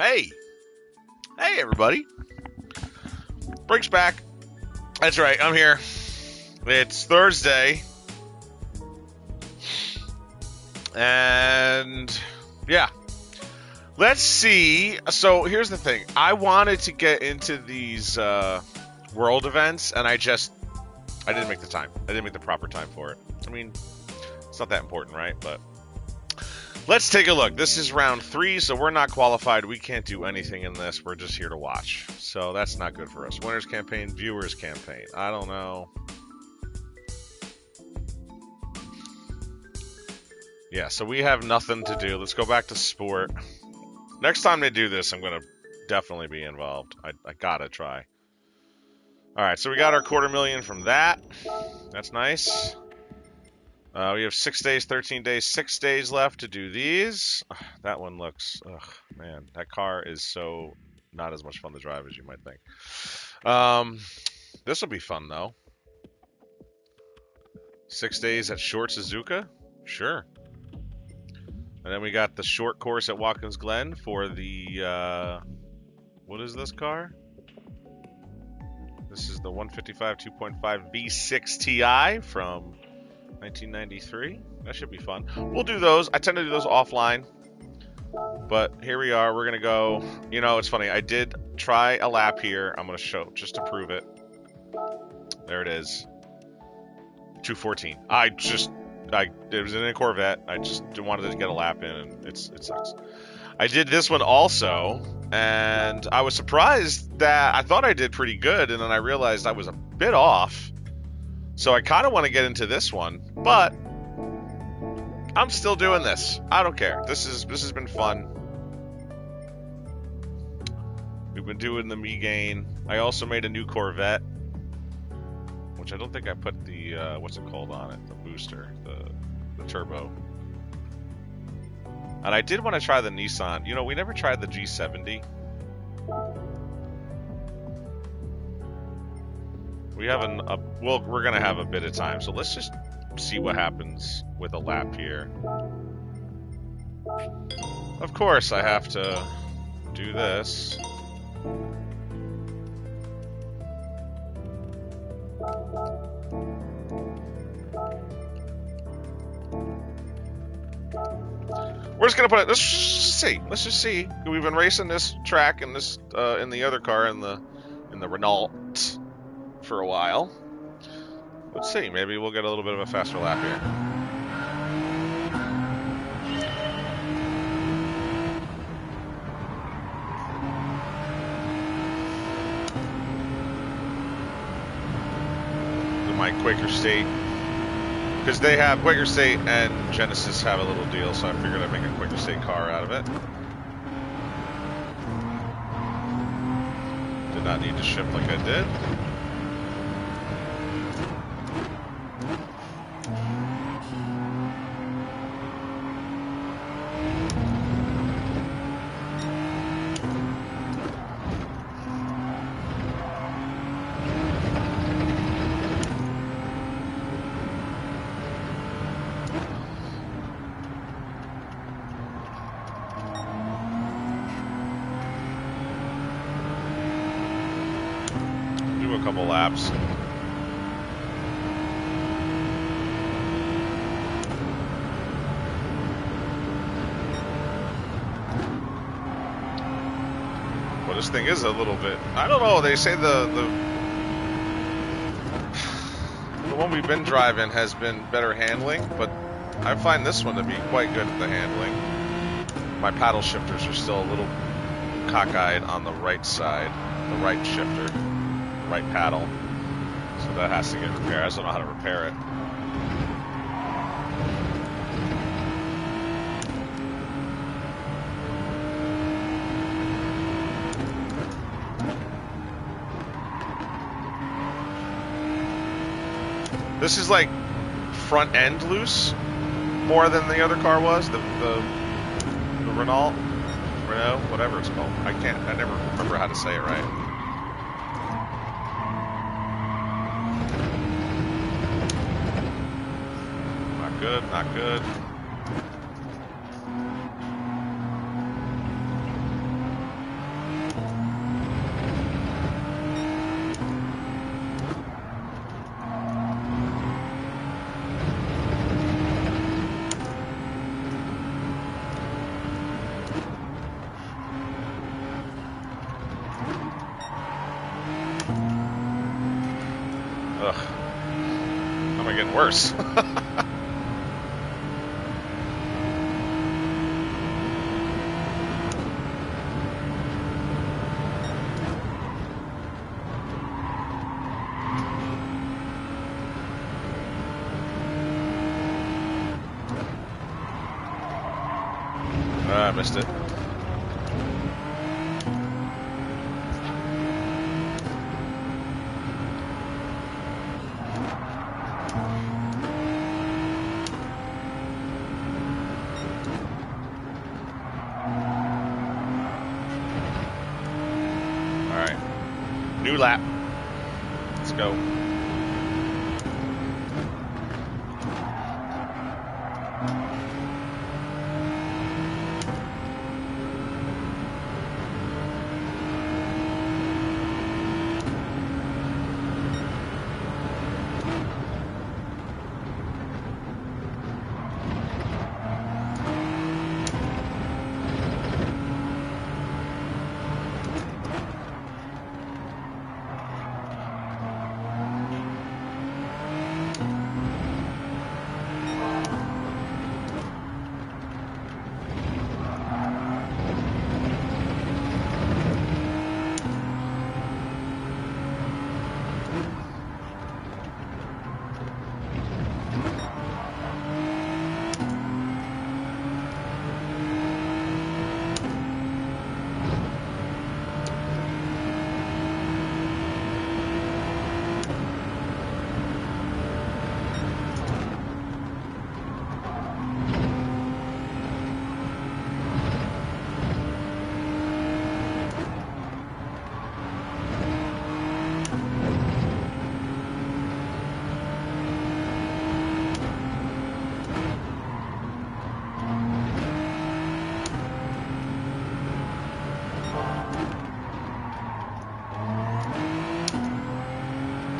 Hey, hey everybody. Breaks back. That's right, I'm here. It's Thursday. And yeah. Let's see. So here's the thing. I wanted to get into these world events, and I didn't make the time. I didn't make the proper time for it. I mean, it's not that important, right? But let's take a look. This is round 3, so we're not qualified. We can't do anything in this. We're just here to watch. So that's not good for us. Winners campaign, viewers campaign. I don't know. Yeah, so we have nothing to do. Let's go back to sport. Next time they do this, I'm going to definitely be involved. I gotta try. All right, so we got our $250,000 from that. That's nice. We have 6 days, 13 days, 6 days left to do these. That one looks, man, that car is so not as much fun to drive as you might think. This will be fun, though. 6 days at Short Suzuka? Sure. And then we got the short course at Watkins Glen for the, what is this car? This is the 155 2.5 V6 Ti from 1993. That should be fun. We'll do those. I tend to do those offline. But here we are. We're going to go. You know, it's funny. I did try a lap here. I'm going to show just to prove it. There it is. 2:14. It was in a Corvette. I just wanted to get a lap in, and it sucks. I did this one also, and I was surprised that I thought I did pretty good, and then I realized I was a bit off. So I kind of want to get into this one, but I'm still doing this. I don't care. This has been fun. We've been doing the Megane. I also made a new Corvette, which I don't think I put the what's it called on it, the booster, the turbo. And I did want to try the Nissan. You know, we never tried the G7. We have we're gonna have a bit of time, so let's just see what happens with a lap here. Of course, I have to do this. We're just gonna put it. Let's just see. Let's just see. We've been racing this track and this in the other car in the Renault for a while. Let's see. Maybe we'll get a little bit of a faster lap here. Do my Quaker State. Because they have Quaker State and Genesis have a little deal, so I figured I'd make a Quaker State car out of it. Did not need to shift like I did. A couple laps. Well, this thing is a little bit. I don't know. They say the one we've been driving has been better handling, but I find this one to be quite good at the handling. My paddle shifters are still a little cockeyed on the right side, the right shifter. Right paddle, so that has to get repaired. I just don't know how to repair it. This is like front end loose more than the other car was, the Renault, whatever it's called. I never remember how to say it right. Good, not good. Ugh. How am I getting worse? I missed it. Alright. New lap. Let's go.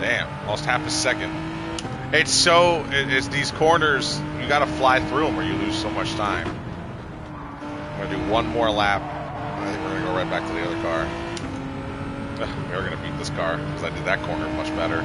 Damn, lost half a second. It's these corners, you gotta fly through them or you lose so much time. I'm gonna do one more lap. I think we're gonna go right back to the other car. We're gonna beat this car because I did that corner much better.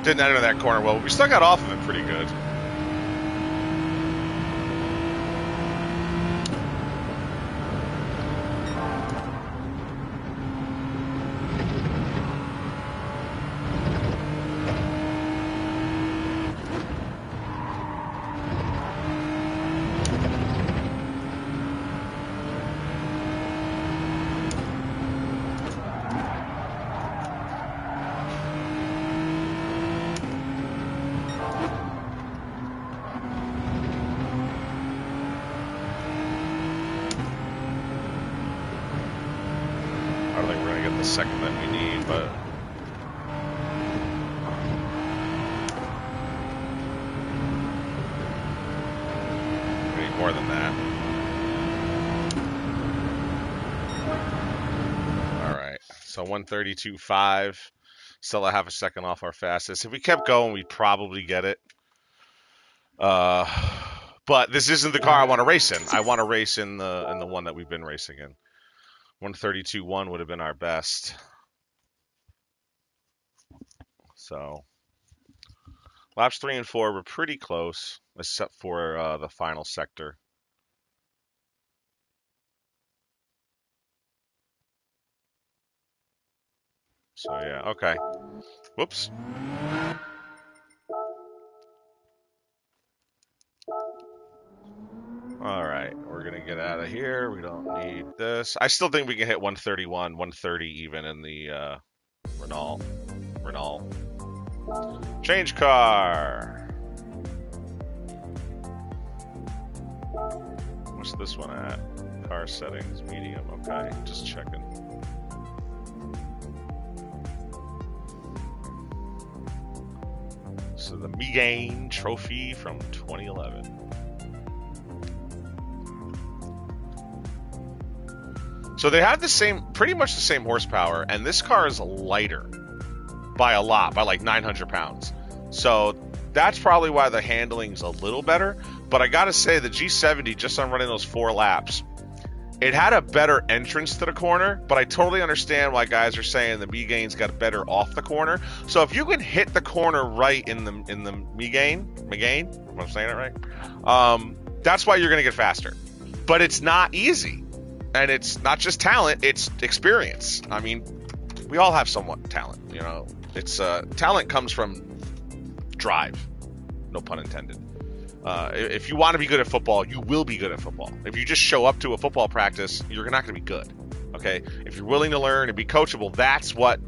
Didn't enter that corner well. We still got off of it pretty good. I don't think we're going to get the second that we need, but... we need more than that. Alright, so 132.5. Still a half a second off our fastest. If we kept going, we'd probably get it. But this isn't the car I want to race in. I want to race in the one that we've been racing in. 132.1 would have been our best. So laps 3 and 4 were pretty close, except for the final sector. So yeah, okay. Whoops. All right, we're gonna get out of here. We don't need this. I still think we can hit 131, 130 even in the Renault. Change car. Where's this one at? Car settings, medium. Okay, just checking. So the Megane Trophy from 2011. So they have the same, pretty much the same horsepower, and this car is lighter by a lot, by like 900 pounds. So that's probably why the handling's a little better. But I gotta say, the G70, just on running those 4 laps, it had a better entrance to the corner, but I totally understand why guys are saying the Megane's got better off the corner. So if you can hit the corner right in the Megane, if I'm saying it right, that's why you're gonna get faster. But it's not easy. And it's not just talent, it's experience. I mean, we all have somewhat talent, you know. It's talent comes from drive, no pun intended. If you want to be good at football, you will be good at football. If you just show up to a football practice, you're not going to be good. Okay? If you're willing to learn and be coachable, that's what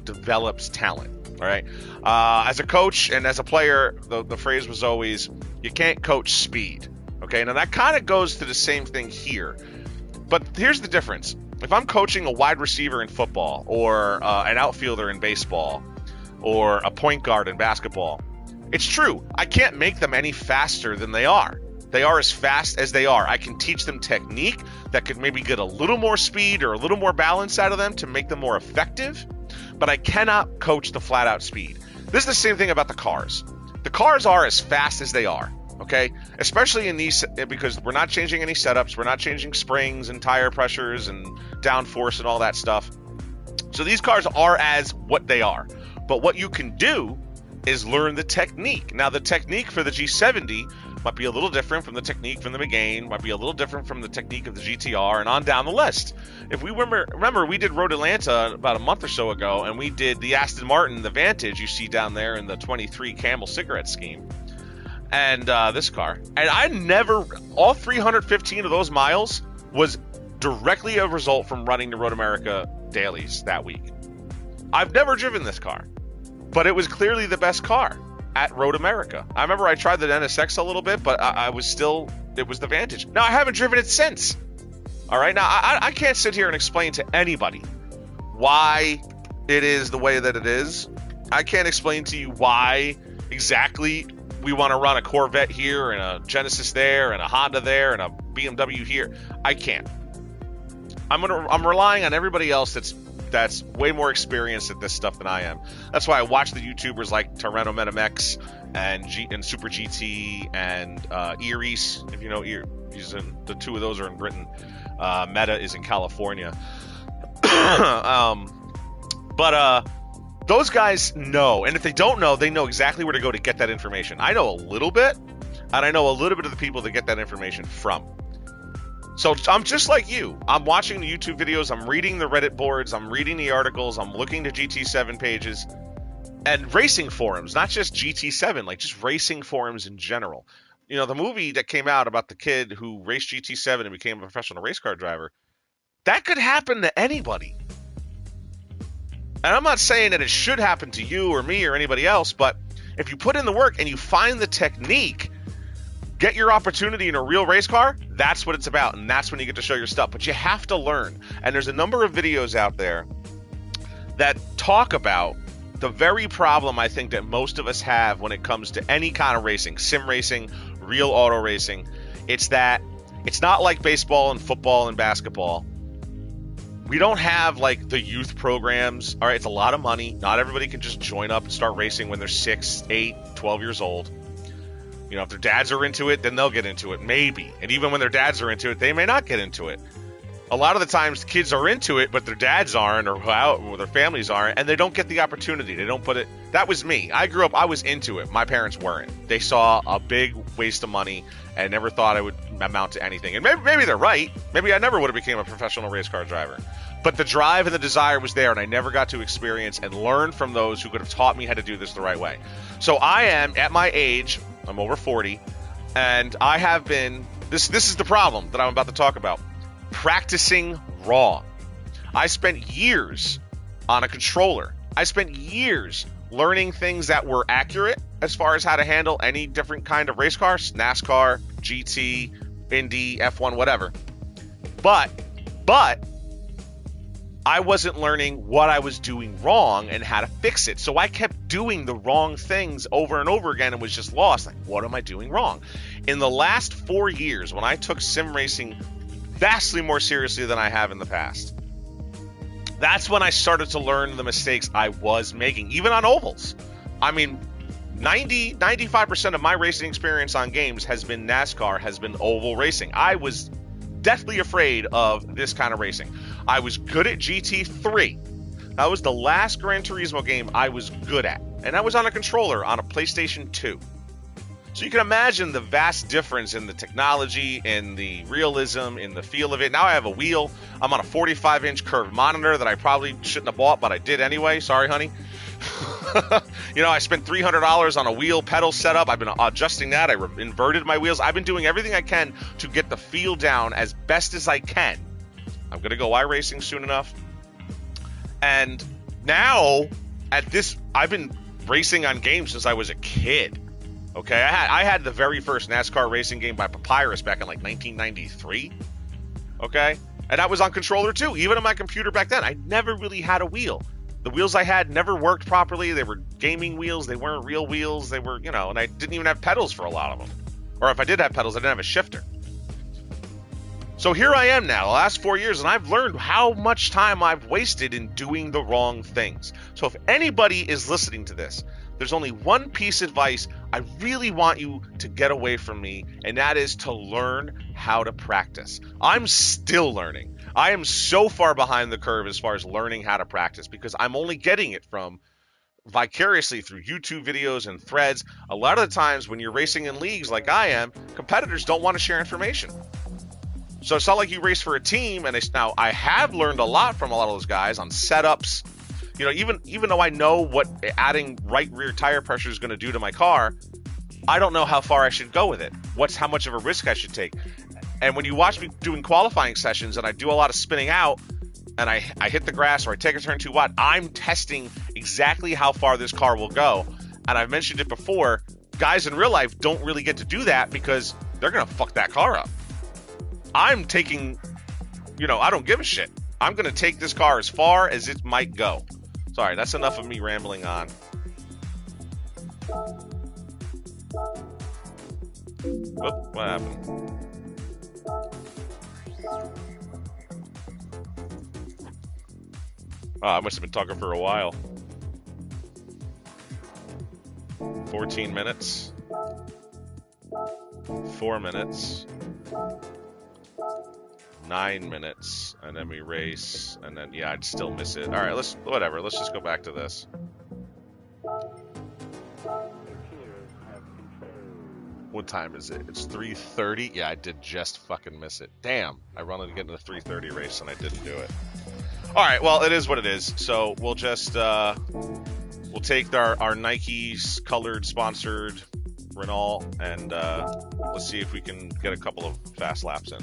develops talent. All right? As a coach and as a player, the phrase was always, you can't coach speed. Okay? Now that kind of goes to the same thing here. But here's the difference. If I'm coaching a wide receiver in football, or an outfielder in baseball, or a point guard in basketball, it's true. I can't make them any faster than they are. They are as fast as they are. I can teach them technique that could maybe get a little more speed or a little more balance out of them to make them more effective, but I cannot coach the flat-out speed. This is the same thing about the cars. The cars are as fast as they are. Okay, especially in these, because we're not changing any setups, we're not changing springs and tire pressures and downforce and all that stuff. So these cars are as what they are. But what you can do is learn the technique. Now, the technique for the G70 might be a little different from the technique from the Megane, might be a little different from the technique of the GTR, and on down the list. If we remember, we did Road Atlanta about a month or so ago, and we did the Aston Martin, the Vantage you see down there in the 23 Camel cigarette scheme. And this car. And I never, all 315 of those miles was directly a result from running the Road America dailies that week. I've never driven this car, but it was clearly the best car at Road America. I remember I tried the NSX a little bit, but it was the Vantage. Now, I haven't driven it since. All right, now I can't sit here and explain to anybody why it is the way that it is. I can't explain to you why exactly we want to run a Corvette here and a Genesis there and a Honda there and a BMW here. I can't. I'm relying on everybody else that's way more experienced at this stuff than I am. That's why I watch the YouTubers like Torrento MetaMX and Super GT and Eris. If you know the two of those are in Britain. Meta is in California. Those guys know, and if they don't know, they know exactly where to go to get that information. I know a little bit, and I know a little bit of the people that get that information from. So I'm just like you. I'm watching the YouTube videos, I'm reading the Reddit boards, I'm reading the articles, I'm looking to GT7 pages, and racing forums, not just GT7, like just racing forums in general. You know, the movie that came out about the kid who raced GT7 and became a professional race car driver, that could happen to anybody. And I'm not saying that it should happen to you or me or anybody else, but if you put in the work and you find the technique, get your opportunity in a real race car, that's what it's about, and that's when you get to show your stuff. But you have to learn. And there's a number of videos out there that talk about the very problem I think that most of us have when it comes to any kind of racing, sim racing, real auto racing. It's that it's not like baseball and football and basketball. We don't have like the youth programs. All right, it's a lot of money. Not everybody can just join up and start racing when they're 6, 8, 12 years old. You know, if their dads are into it, then they'll get into it, maybe. And even when their dads are into it, they may not get into it. A lot of the times, the kids are into it, but their dads aren't, or their families aren't, and they don't get the opportunity. They don't put it. That was me. I grew up, I was into it. My parents weren't. They saw a big waste of money and never thought I would amount to anything. And maybe they're right. Maybe I never would have became a professional race car driver. But the drive and the desire was there, and I never got to experience and learn from those who could have taught me how to do this the right way. So I am, at my age, I'm over 40, and I have been, this is the problem that I'm about to talk about, practicing wrong. I spent years on a controller. I spent years learning things that were accurate as far as how to handle any different kind of race cars, NASCAR, GT, Indy, F1, whatever. But I wasn't learning what I was doing wrong and how to fix it. So I kept doing the wrong things over and over again and was just lost. Like, what am I doing wrong? In the last 4 years, when I took sim racing vastly more seriously than I have in the past, that's when I started to learn the mistakes I was making, even on ovals. I mean, 95% of my racing experience on games has been NASCAR, has been oval racing. I was deathly afraid of this kind of racing. I was good at GT3. That was the last Gran Turismo game I was good at. And I was on a controller on a PlayStation 2. So you can imagine the vast difference in the technology, in the realism, in the feel of it. Now I have a wheel. I'm on a 45-inch curved monitor that I probably shouldn't have bought, but I did anyway. Sorry, honey. I spent $300 on a wheel pedal setup. I've been adjusting that. I inverted my wheels. I've been doing everything I can to get the feel down as best as I can. I'm going to go iRacing soon enough. And now, I've been racing on games since I was a kid. Okay, I had the very first NASCAR racing game by Papyrus back in like 1993. Okay, and that was on controller too. Even on my computer back then, I never really had a wheel. The wheels I had never worked properly. They were gaming wheels. They weren't real wheels. They were, and I didn't even have pedals for a lot of them. Or if I did have pedals, I didn't have a shifter. So here I am now, the last 4 years, and I've learned how much time I've wasted in doing the wrong things. So if anybody is listening to this, there's only one piece of advice I really want you to get away from me, and that is to learn how to practice. I'm still learning. I am so far behind the curve as far as learning how to practice because I'm only getting it from vicariously through YouTube videos and threads. A lot of the times when you're racing in leagues like I am, competitors don't want to share information. So it's not like you race for a team, and now I have learned a lot from a lot of those guys on setups. Even though I know what adding right rear tire pressure is going to do to my car, I don't know how far I should go with it. How much of a risk I should take. And when you watch me doing qualifying sessions and I do a lot of spinning out and I hit the grass or I take a turn too wide, I'm testing exactly how far this car will go. And I've mentioned it before, guys in real life don't really get to do that because they're going to fuck that car up. I'm taking, I don't give a shit. I'm going to take this car as far as it might go. Sorry, that's enough of me rambling on. Whoop, what happened? Oh, I must have been talking for a while. 14 minutes. 4 minutes. 9 minutes. And then we race. And then, yeah, I'd still miss it. Alright, let's just go back to this. What time is it? It's 3:30. Yeah, I did just fucking miss it. Damn, I wanted to get into the 3:30 race and I didn't do it. All right, well, it is what it is. So we'll just we'll take our Nike's colored sponsored Renault and let's see if we can get a couple of fast laps in.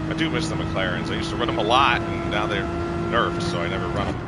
I do miss the McLarens. I used to run them a lot, and now they're nerfed, so I never run them.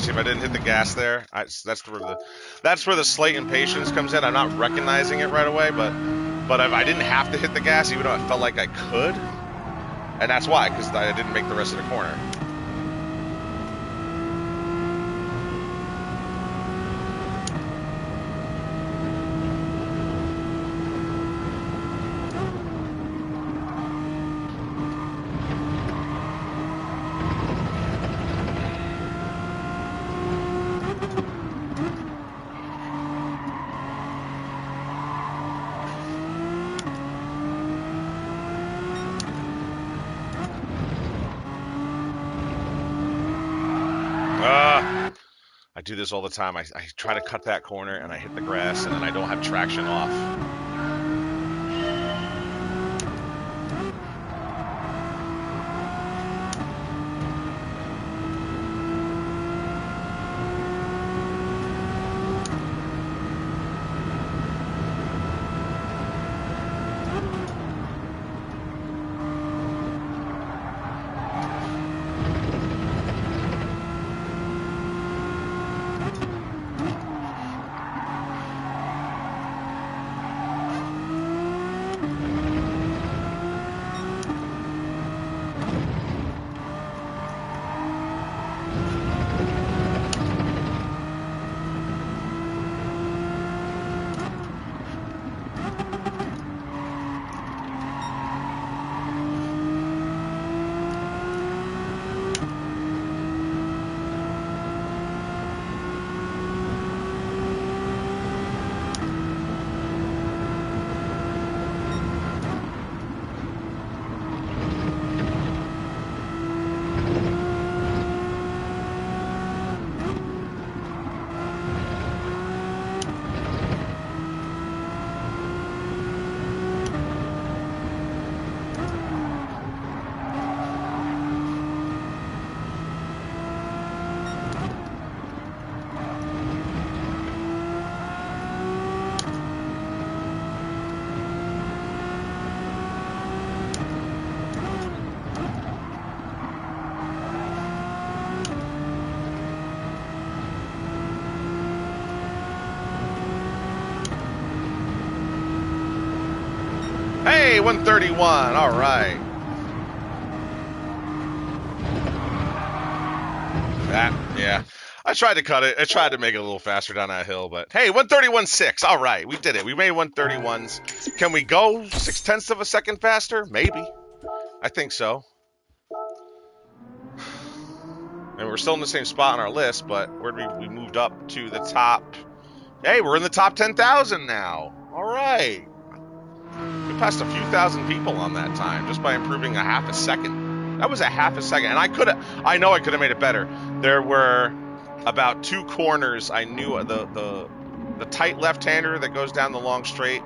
See, if I didn't hit the gas there, that's where the slight impatience comes in. I'm not recognizing it right away, but if I didn't have to hit the gas, even though I felt like I could, and that's why, because I didn't make the rest of the corner. I do this all the time. I try to cut that corner and I hit the grass and then I don't have traction off. Hey, 131. All right. Yeah. I tried to cut it. I tried to make it a little faster down that hill, but hey, 131.6. All right, we did it. We made 131s. Can we go 0.6 of a second faster? Maybe. I think so. And we're still in the same spot on our list, but we moved up to the top. Hey, we're in the top 10,000 now. All right. We passed a few thousand people on that time just by improving a half a second. That was a half a second, and I know I could have made it better. There were about 2 corners. I knew the tight left-hander that goes down the long straight.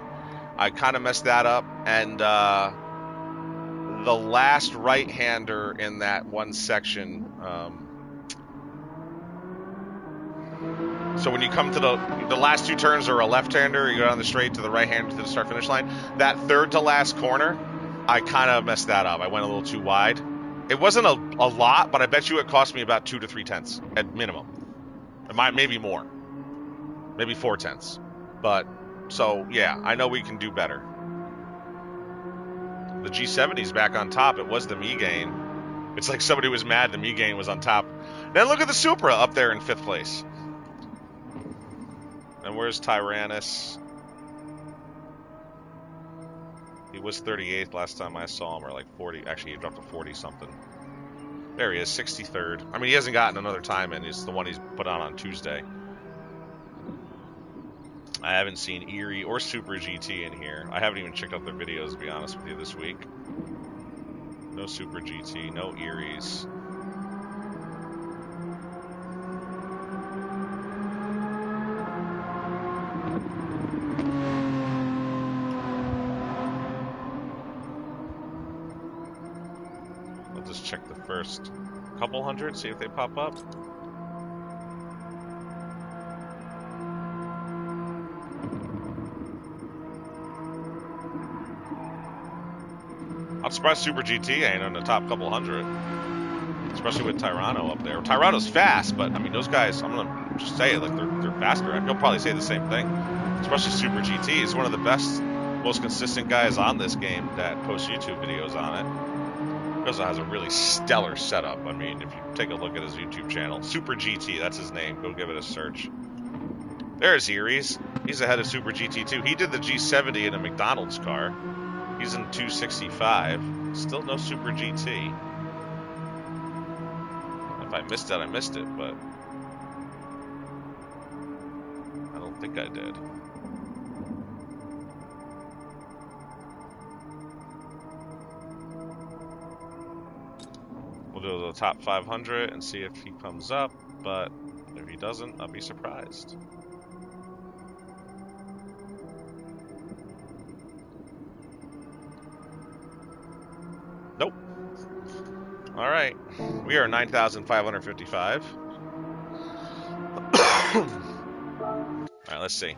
I kind of messed that up, and the last right-hander in that one section. So when you come to the last 2 turns are a left-hander, you go down the straight to the right-hander to the start-finish line. That third to last corner, I kind of messed that up. I went a little too wide. It wasn't a lot, but I bet you it cost me about 2 to 3 tenths at minimum. It might maybe more, maybe 4 tenths. But so yeah, I know we can do better. The G70's back on top. It was the Megane. It's like somebody was mad the Megane was on top. Then look at the Supra up there in 5th place. And where's Tyrannus? He was 38th last time I saw him, or like 40. Actually, he dropped to 40-something. There he is, 63rd. I mean, he hasn't gotten another time in. It's the one he's put on Tuesday. I haven't seen Erie or Super GT in here. I haven't even checked out their videos, to be honest with you, this week. No Super GT, no Eries. Check the first couple hundred, see if they pop up. I'm surprised Super GT ain't in the top couple hundred. especially with Tirano up there. Tirano's fast, but I mean those guys. I'm gonna just say it like they're faster. And he'll probably say the same thing. Especially Super GT is one of the best, most consistent guys on this game that posts YouTube videos on it. He also has a really stellar setup. I mean, if you take a look at his YouTube channel, Super GT, that's his name. Go give it a search. There's Erie's. He's ahead of Super GT too. He did the G70 in a McDonald's car. He's in 265. Still no Super GT. If I missed it, I missed it, but I don't think I did. We'll do the top 500 and see if he comes up, but if he doesn't, I'll be surprised. Nope. All right. We are 9,555. All right, let's see.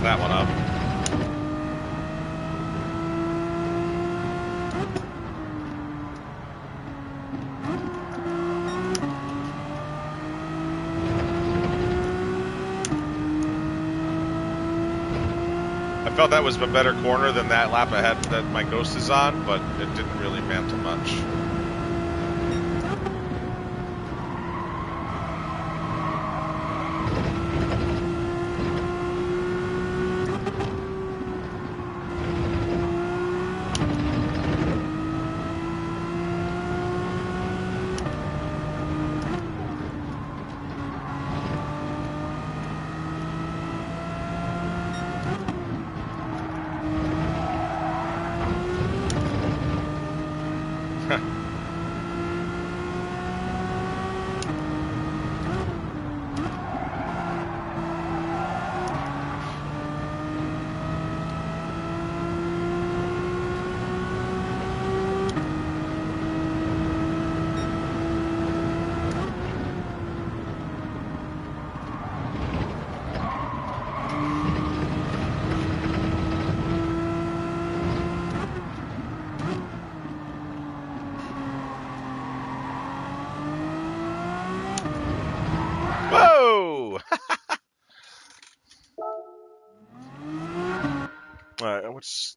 That one up. I felt that was a better corner than that lap ahead that my Ghost is on, but it didn't really amount to much.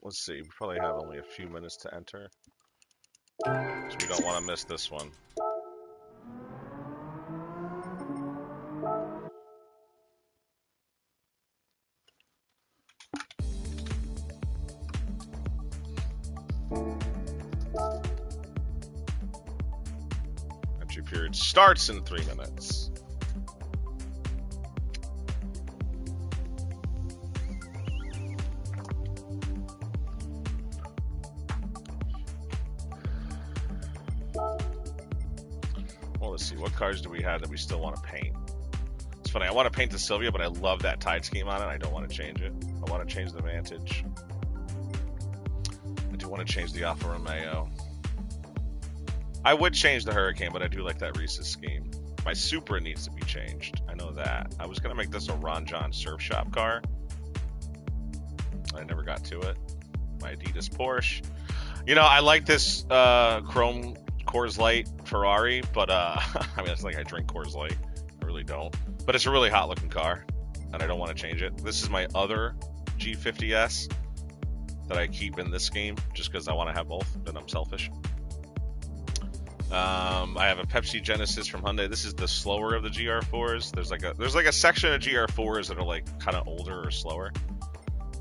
Let's see. We probably have only a few minutes to enter, so we don't want to miss this one. Entry period starts in 3 minutes. Let's see, what cars do we have that we still want to paint? It's funny, I want to paint the Sylvia, but I love that tide scheme on it. I don't want to change it. I want to change the Vantage. I do want to change the Alfa Romeo. I would change the Hurricane, but I do like that Reese's scheme. My Supra needs to be changed. I know that. I was going to make this a Ron John Surf Shop car. I never got to it. My Adidas Porsche. You know, I like this chrome Coors Light Ferrari, but I mean, it's like I drink Coors Light. I really don't. But it's a really hot looking car, and I don't want to change it. This is my other G50S that I keep in this game just because I want to have both, then I'm selfish. I have a Pepsi Genesis from Hyundai. This is the slower of the GR4s. There's like a section of GR4s that are like kind of older or slower.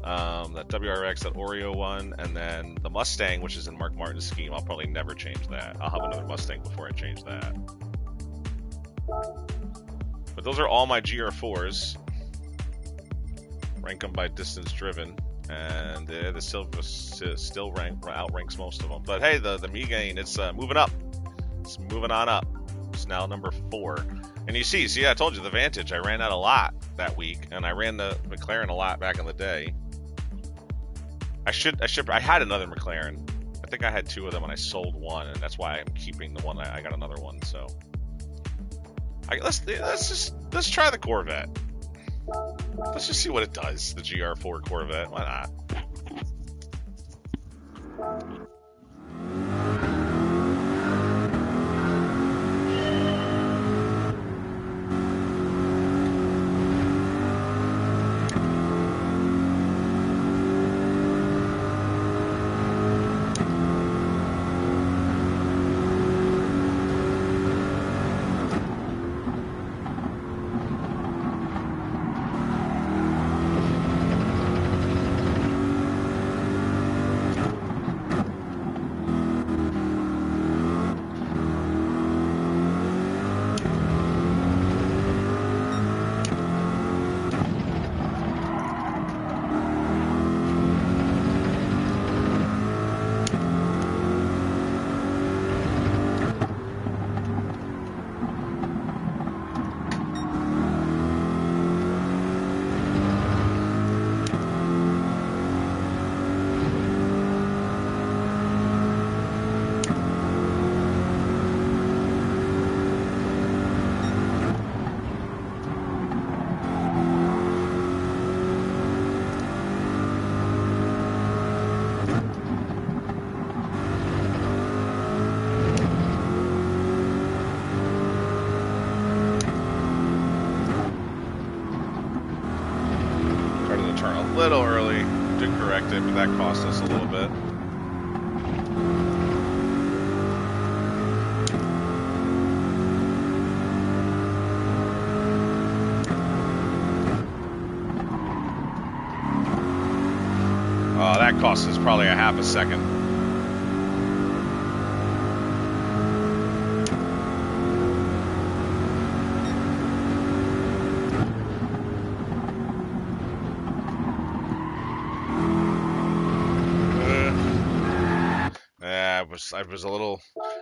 That WRX, that Oreo one, and then the Mustang, which is in Mark Martin's scheme. I'll probably never change that. I'll have another Mustang before I change that. But those are all my GR4s. Rank them by distance driven, and the Silver still outranks most of them. But hey, the Megane, it's moving up. It's moving on up. It's now number 4. And you see, I told you the Vantage. I ran that a lot that week, and I ran the McLaren a lot back in the day. I had another McLaren. I think I had 2 of them, and I sold one, and that's why I'm keeping the one. I got another one, so let's try the Corvette. Let's just see what it does. The GR4 Corvette. Why not? A little early, did correct it, but that cost us a little bit. Oh, that cost us probably a half a second.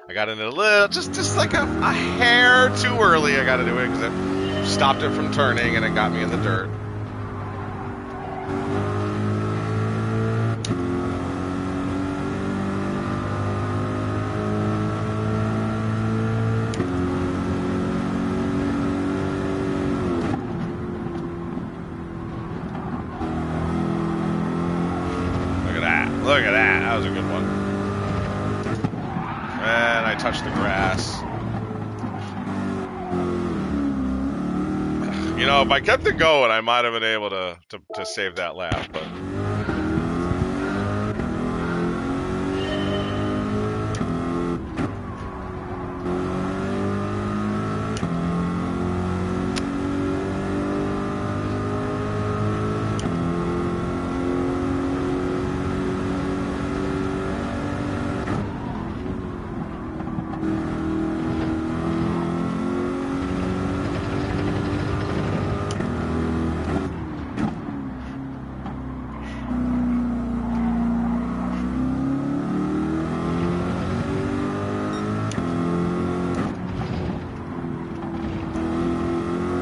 I got in it a little, just like a hair too early. I got to do it because it stopped it from turning and it got me in the dirt. Look at that. That was a good one. And I touched the grass. You know, if I kept it going, I might have been able to save that lap, but...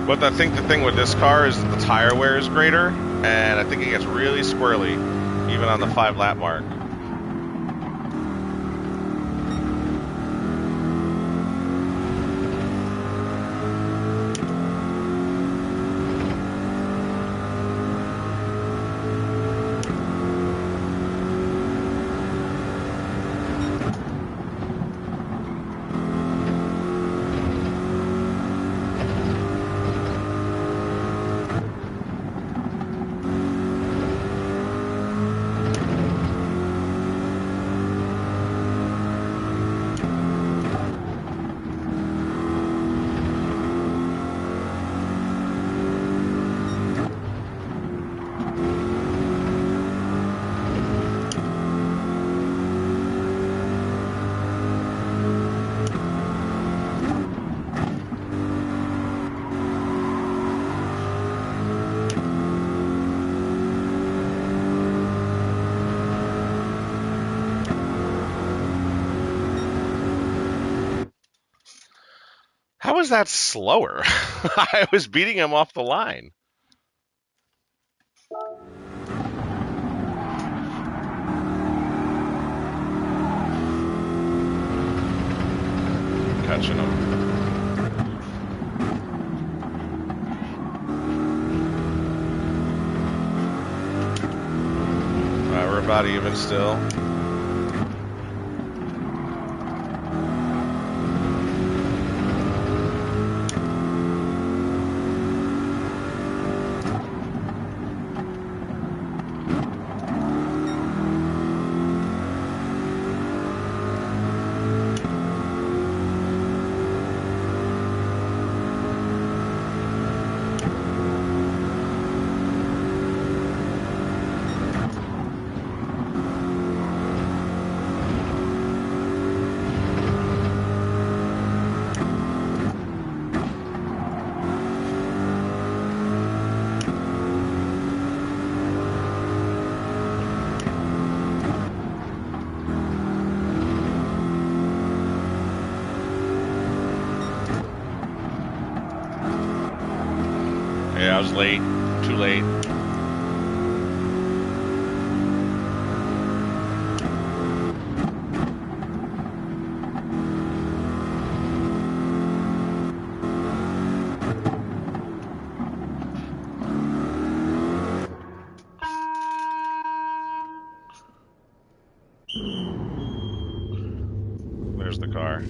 But I think the thing with this car is that the tire wear is greater, and I think it gets really squirrely, even on the 5-lap mark. How is that slower? I was beating him off the line. Catching him. We're about even still. Yeah, I was late. Too late. There's the car.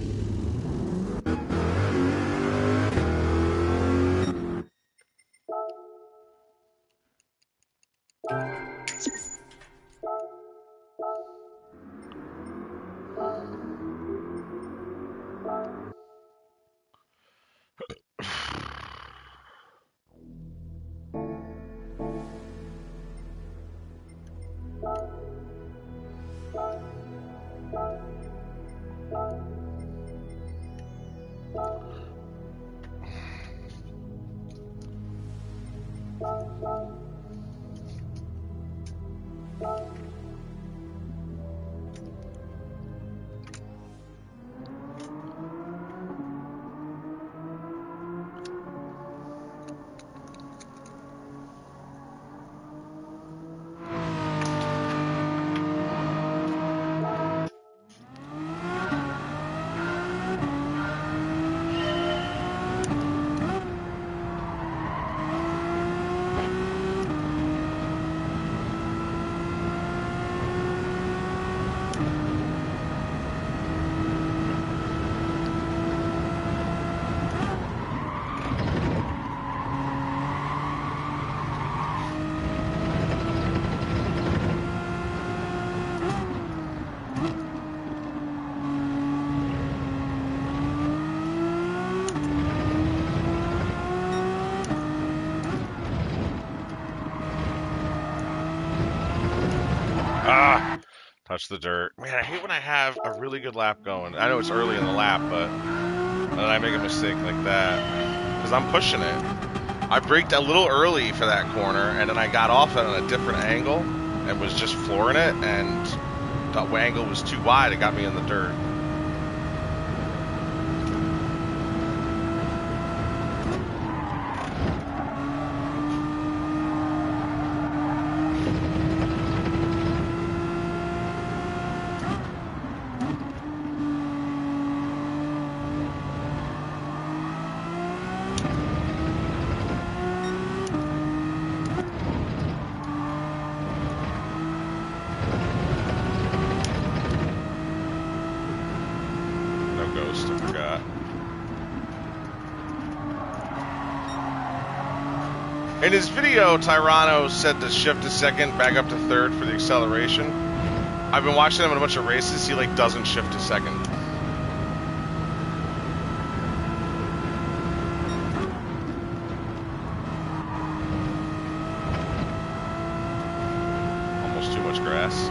Touch the dirt. Man, I hate when I have a really good lap going. I know it's early in the lap, but then I make a mistake like that. Because I'm pushing it. I braked a little early for that corner, and then I got off it on a different angle and was just flooring it, and the angle was too wide. It got me in the dirt. I forgot. In his video, Tyrano said to shift to second, back up to third for the acceleration. I've been watching him in a bunch of races. He like doesn't shift to second. Almost too much grass.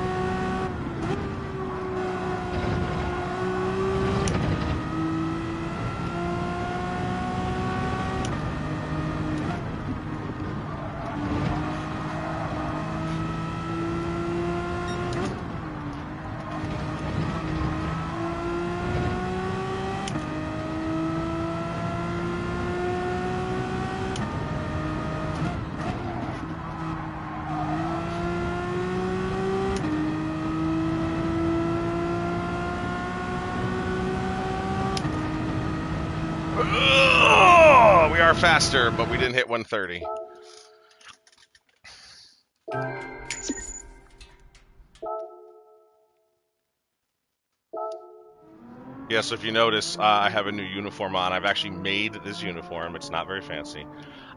Oh, we are faster, but we didn't hit 130. Yeah, so if you notice, I have a new uniform on. I've actually made this uniform. It's not very fancy.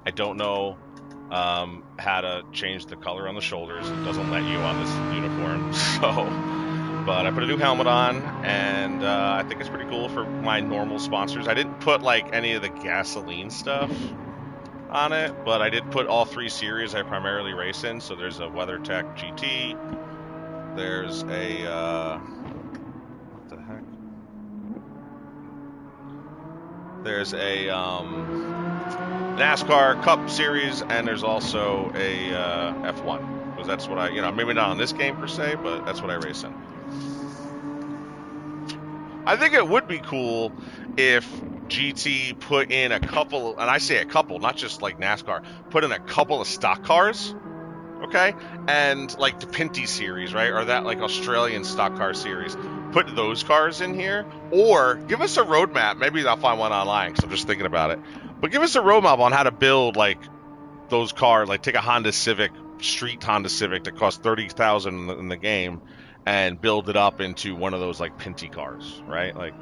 I don't know how to change the color on the shoulders. It doesn't let you on this uniform. So, but I put a new helmet on, and I think it's pretty cool for my normal sponsors. I didn't put like any of the gasoline stuff on it, but I did put all 3 series I primarily race in. So there's a WeatherTech GT. There's a what the heck? There's a NASCAR Cup Series, and there's also a F1, because that's what maybe not on this game per se, but that's what I race in. I think it would be cool if GT put in a couple, and I say a couple, not just like NASCAR, put in a couple of stock cars, okay? And like the Pinty series, right? Or that like Australian stock car series. Put those cars in here, or give us a roadmap. Maybe I'll find one online because I'm just thinking about it. But give us a roadmap on how to build like those cars. Like take a Honda Civic, street Honda Civic that costs $30,000 in the game, and build it up into one of those like Pinty cars, right? Like.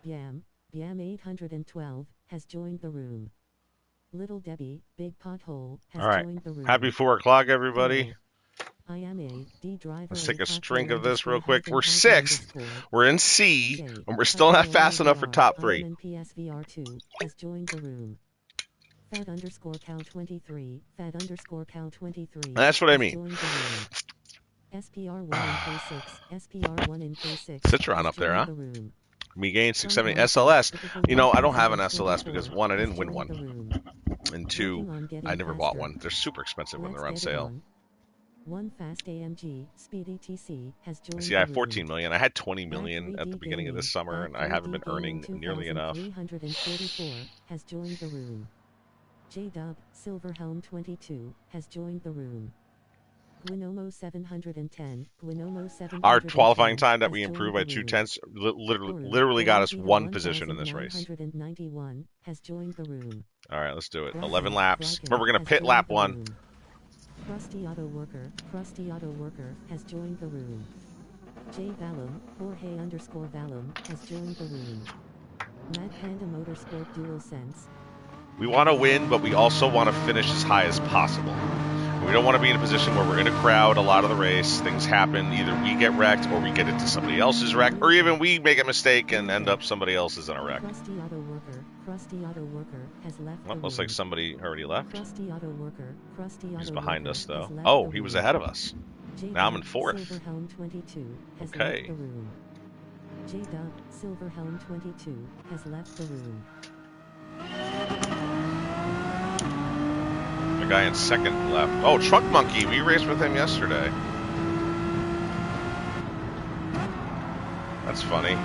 Biam 812, has joined the room. Little Debbie, Big Pothole, has All right. joined the room. Happy 4 o'clock, everybody. I am a D driver. Let's take a string of this real quick. We're 6th. We're in C, and we're still not fast enough for top 3. PSVR2 has joined the room. Fat underscore cow 23. Fat underscore cow 23. That's what I mean. SPR1 in K6. SPR1 in K6. Citron up there, huh? Me gain 670 SLS. You know, I don't have an SLS because 1, I didn't win one, and 2, I never bought one. They're super expensive when they're on sale. One fast AMG Speed ETC has joined. See, I have 14 million. I had 20 million at the beginning of this summer, and I haven't been earning nearly enough. 344 has joined the room. J-Dub Silverhelm 22 has joined the room. Gwinomo 710. Gwinomo 710. Our qualifying time that we improved by 2/10 literally got us 1 position in this race. 991 has joined the room. All right, let's do it. 11 laps. But we're gonna pit lap 1. Krusty Auto Worker has joined the room. J Valum, Jorge underscore Valum has joined the room. Mad Panda Motorsport DualSense. We want to win, but we also want to finish as high as possible. We don't want to be in a position where we're in a crowd a lot of the race. Things happen. Either we get wrecked or we get into somebody else's wreck, or even we make a mistake and end up somebody else's in a wreck. Krusty Auto Worker has left. Well, looks like somebody already left. Krusty Auto Worker. He's behind us, though. Oh, he was ahead of us. Now I'm in 4th. Silverhelm 22 has okay. left the room. J-Dub Silverhelm 22 has left the room. The guy in 2nd left. Oh, Truck Monkey. We raced with him yesterday. That's funny.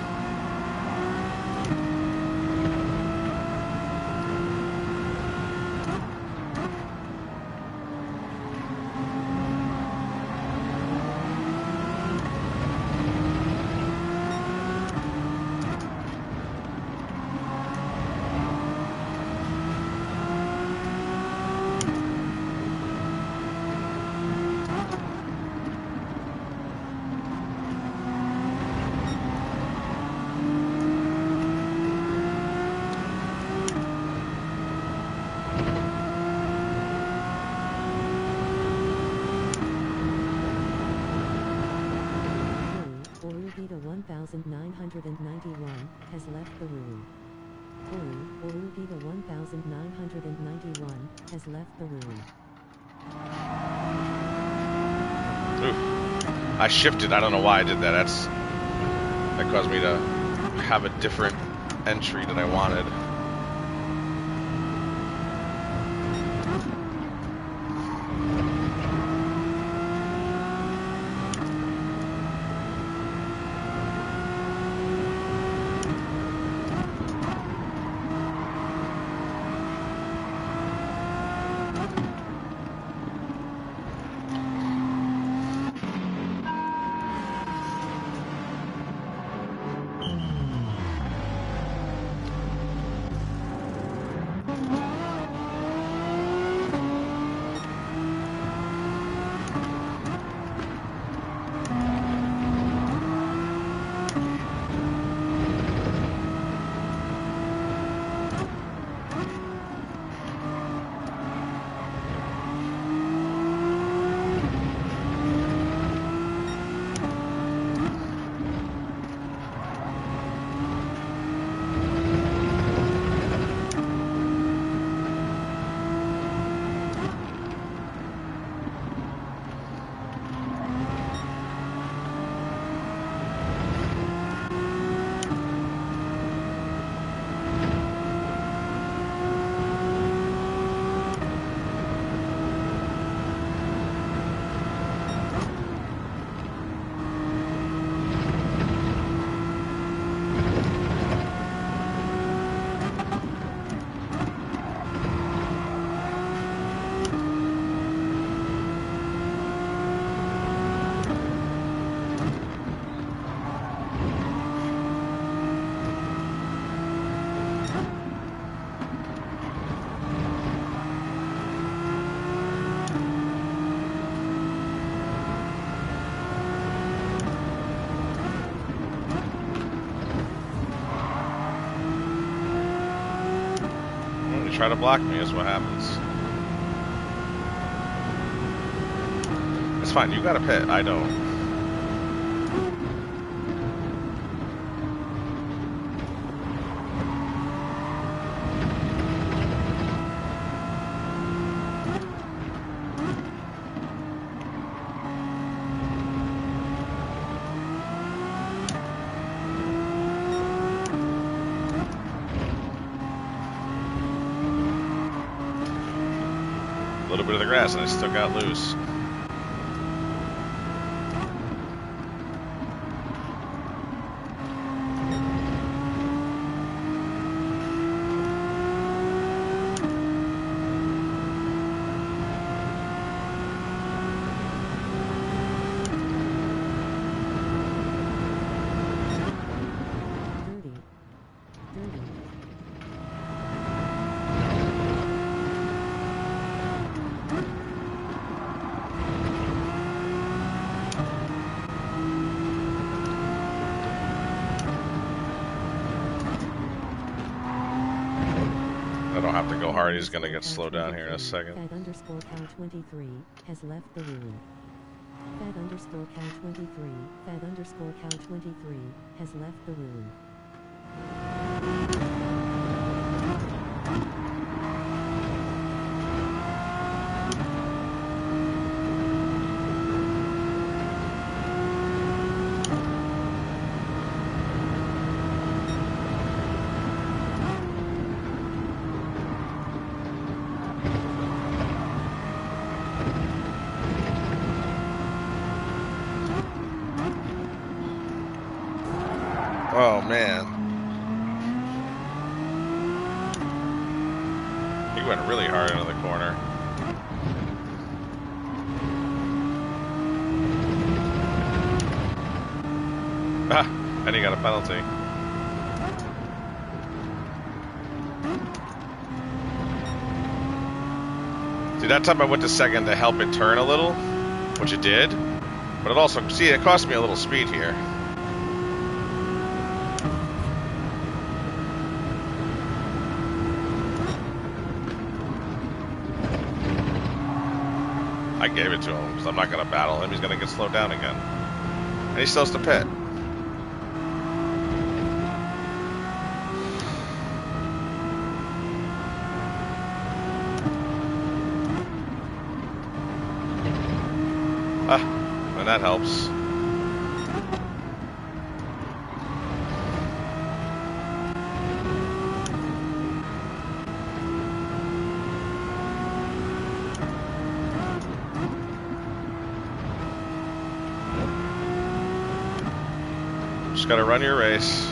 Orugita 1991 has left the room. Orugita 1991 has left the room. Oof. I shifted. I don't know why I did that. That caused me to have a different entry than I wanted. try to block me is what happens. It's fine, you got a pit, I don't. A little bit of the grass and I still got loose. I don't have to go hard. He's going to get slowed down here in a second. Fad_cow23 has left the room. Fad_cow23, Fad_cow23 has left the room. Oh, man. He went really hard into the corner. Ah, and he got a penalty. See, that time I went to second to help it turn a little, which it did. But it also, see, it cost me a little speed here. I gave it to him because I'm not going to battle him. He's going to get slowed down again. And he still has to pit. Ah, and that helps. Just gotta run your race.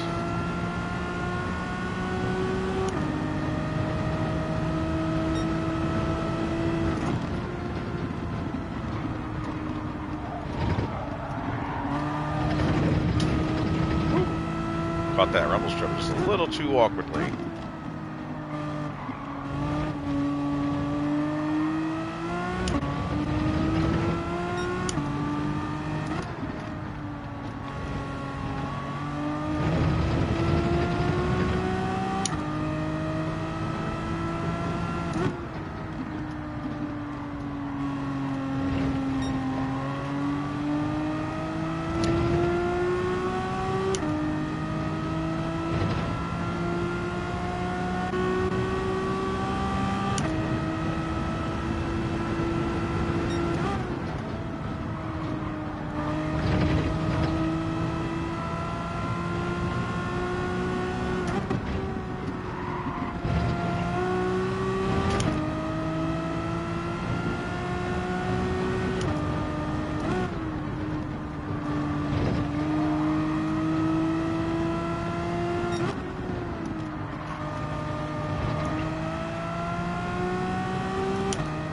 Caught that rumble strip just a little too awkwardly.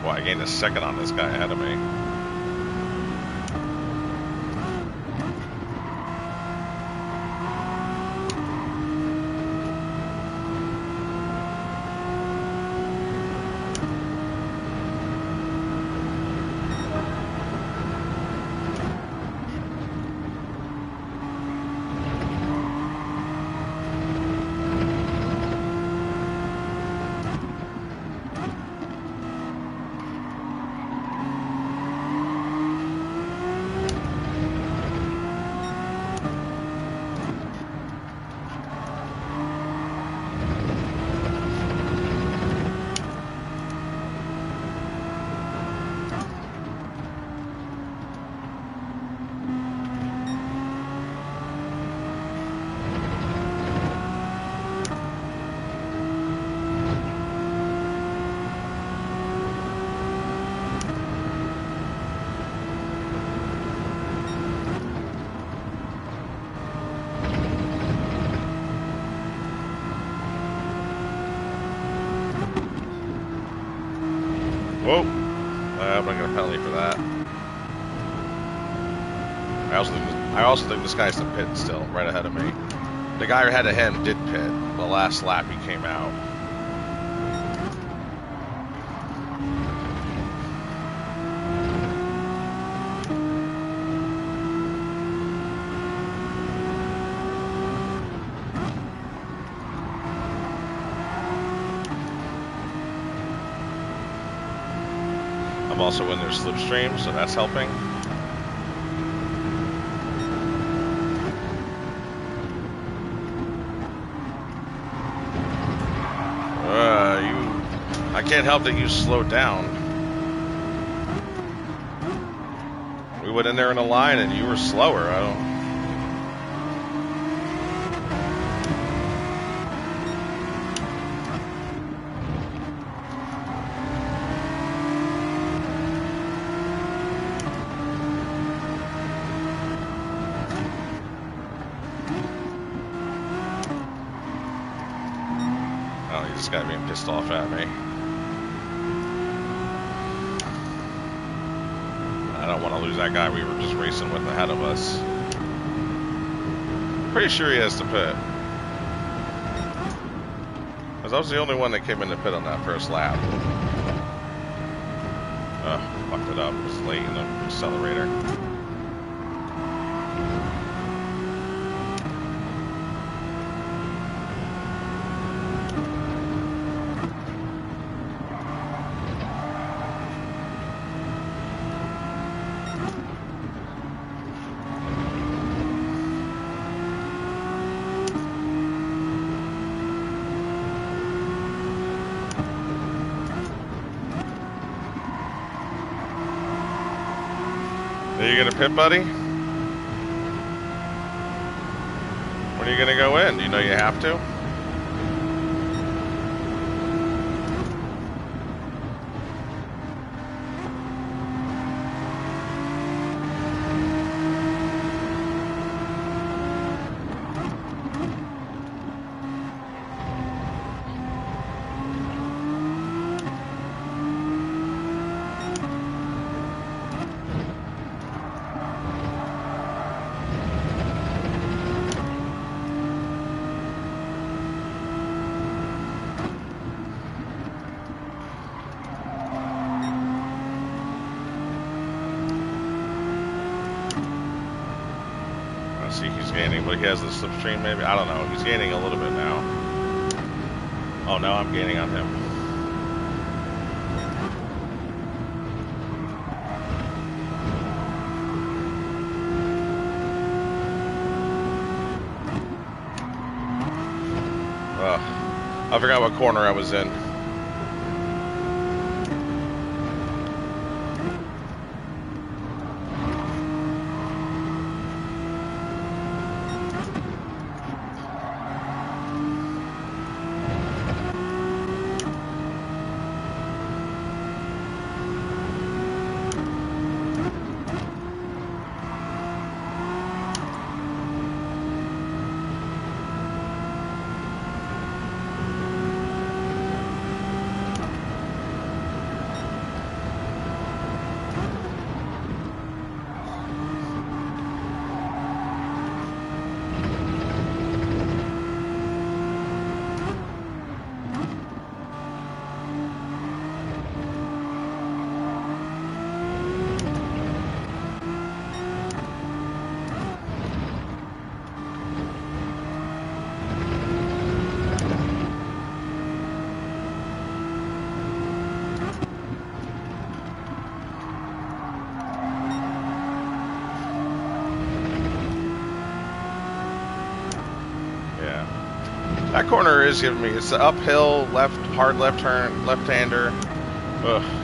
Boy, I gained a second on this guy ahead of me. Whoa. I'm not going to penalty for that. I also think this guy's the pit still, right ahead of me. The guy ahead of him did pit. The last lap he came out. I'm also in their slipstream, so that's helping. I can't help that you slowed down. We went in there in a line and you were slower. I don't... Oh, he just got being pissed off at me. I don't want to lose that guy we were just racing with ahead of us. Pretty sure he has to pit. Because I was the only one that came in to pit on that first lap. Oh, fucked it up. It was late in the accelerator. Are you gonna pit, buddy? When are you gonna go in? Do you know you have to? See, he's gaining, but he has the slipstream maybe? I don't know. He's gaining a little bit now. Oh, no, I'm gaining on him. I forgot what corner I was in. That corner is giving me, it's the uphill, hard left turn, left-hander. Ugh.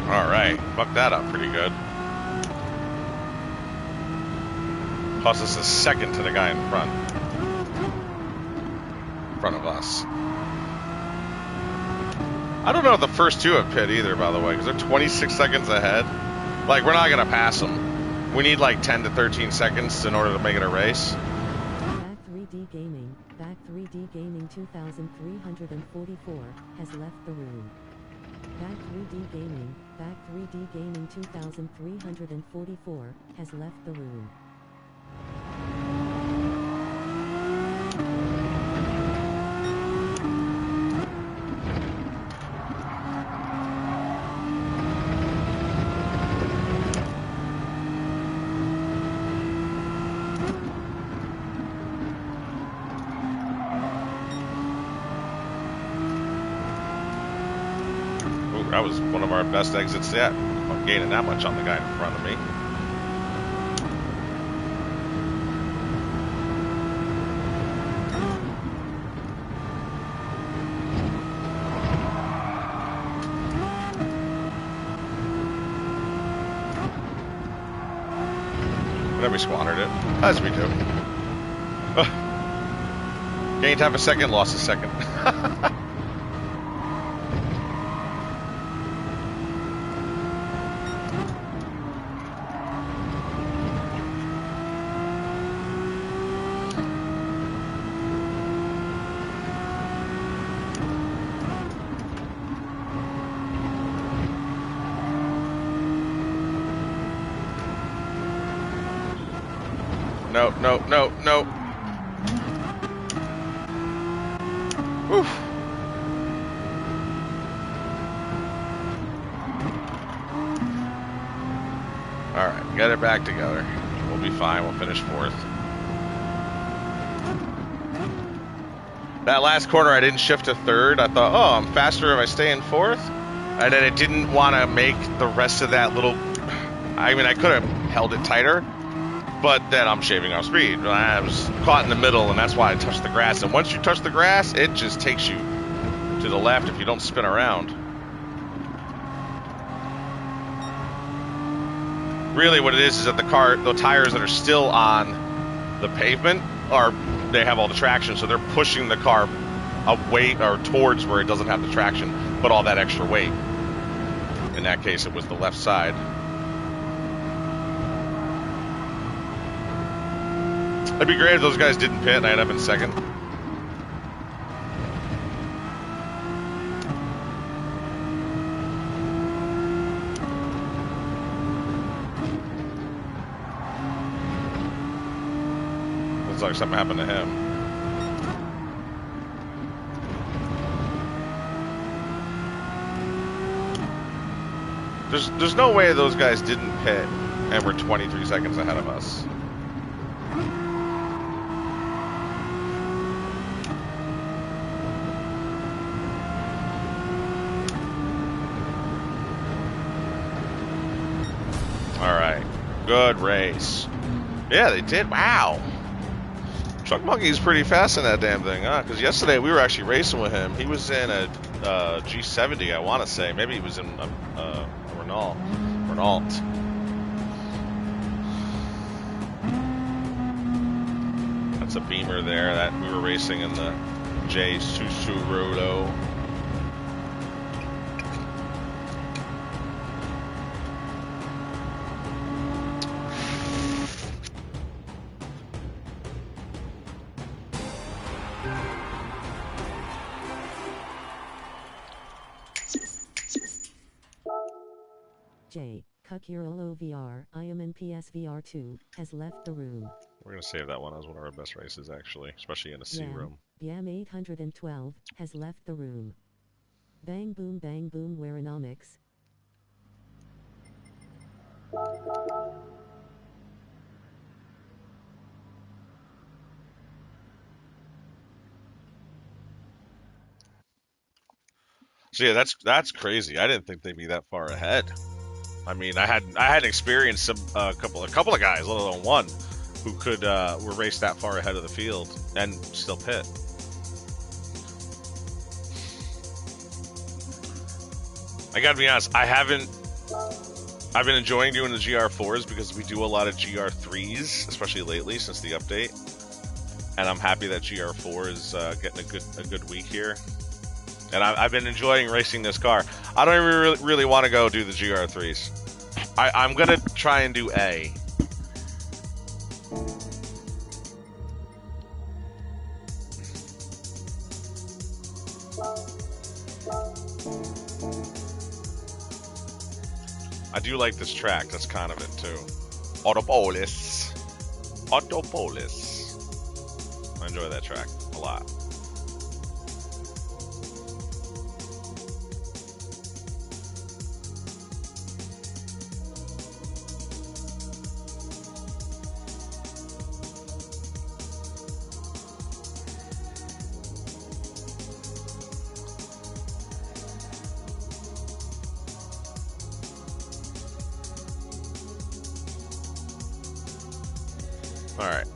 All right. Fucked that up pretty good. Cost us a second to the guy in front of us. I don't know if the first two have pit either, by the way, because they're 26 seconds ahead. Like, we're not going to pass them. We need like 10 to 13 seconds in order to make it a race. Back 3D Gaming, Back 3D Gaming 2344 has left the room. Back 3D Gaming, Back 3D Gaming 2344 has left the room. That was one of our best exits yet. I'm gaining that much on the guy in front of me. But then we squandered it, as we do. Gained half a second, lost a second. No, no, no, no. Oof. Alright, get it back together. We'll be fine, we'll finish fourth. That last corner I didn't shift to third. I thought, oh, I'm faster if I stay in fourth. And then it didn't want to make the rest of that little... I mean, I could have held it tighter. But then I'm shaving off speed. I was caught in the middle, and that's why I touched the grass. And once you touch the grass, it just takes you to the left if you don't spin around. Really what it is that the tires that are still on the pavement, they have all the traction, so they're pushing the car away or towards where it doesn't have the traction, but all that extra weight. In that case, it was the left side. It'd be great if those guys didn't pit and I end up in second. Looks like something happened to him. There's no way those guys didn't pit and were 23 seconds ahead of us. Good race. Yeah, they did. Wow. Truck Monkey's pretty fast in that damn thing, huh? Because yesterday we were actually racing with him. He was in a G70, I want to say. Maybe he was in a Renault. That's a Beamer there. That we were racing in the J2 J. Cucurolo VR, IMN PSVR 2, has left the room. We're going to save that one as one of our best races, actually, especially in a C room. Yam 812 has left the room. Bang boom Wearonomics. So yeah, that's crazy. I didn't think they'd be that far ahead. I mean, I had experienced a couple of guys, let alone one, who were raced that far ahead of the field and still pit. I gotta be honest, I haven't I've been enjoying doing the GR4s because we do a lot of GR3s, especially lately since the update. And I'm happy that GR4 is getting a good week here. And I've been enjoying racing this car. I don't even really want to go do the GR3s. I'm going to try and do A. I do like this track. That's kind of it, too. Autopolis. Autopolis. I enjoy that track a lot. All right.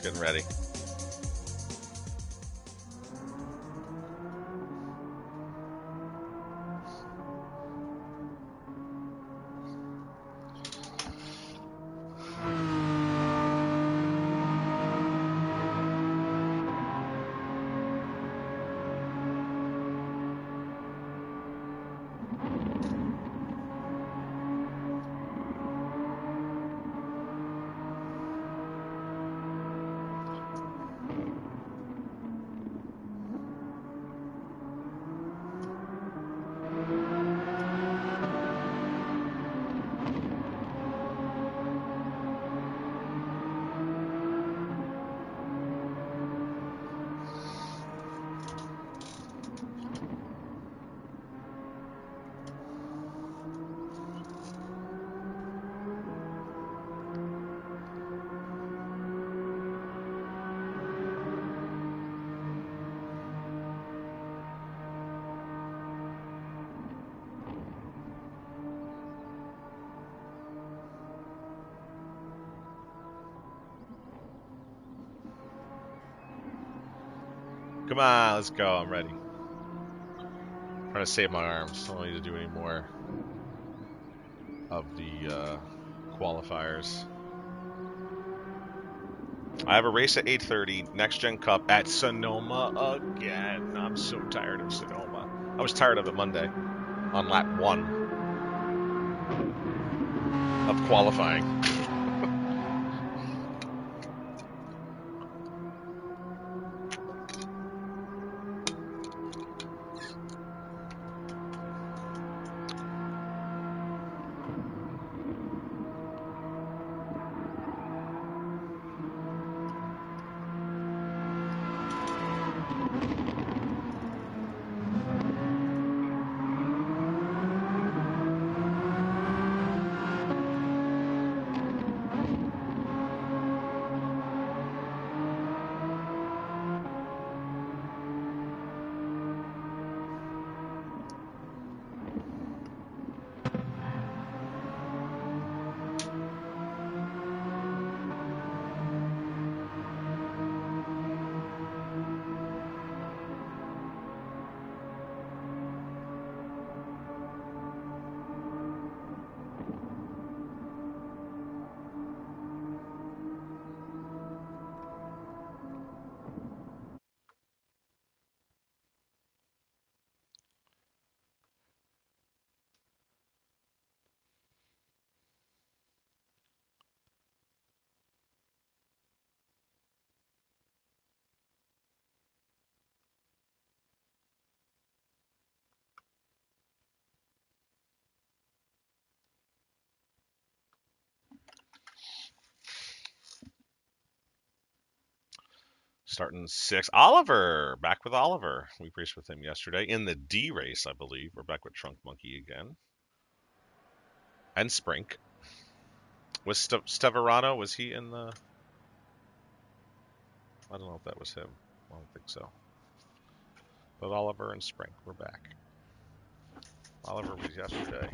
Getting ready. Come on, let's go. I'm ready. I'm trying to save my arms. I don't need to do any more of the qualifiers. I have a race at 8:30, Next Gen Cup at Sonoma again. I'm so tired of Sonoma. I was tired of it Monday on lap 1 of qualifying. Starting 6. Oliver! Back with Oliver. We raced with him yesterday in the D race, I believe. We're back with Trunk Monkey again. And Sprink. Was Steverano, was he in the... I don't know if that was him. I don't think so. But Oliver and Sprink, we're back. Oliver was yesterday.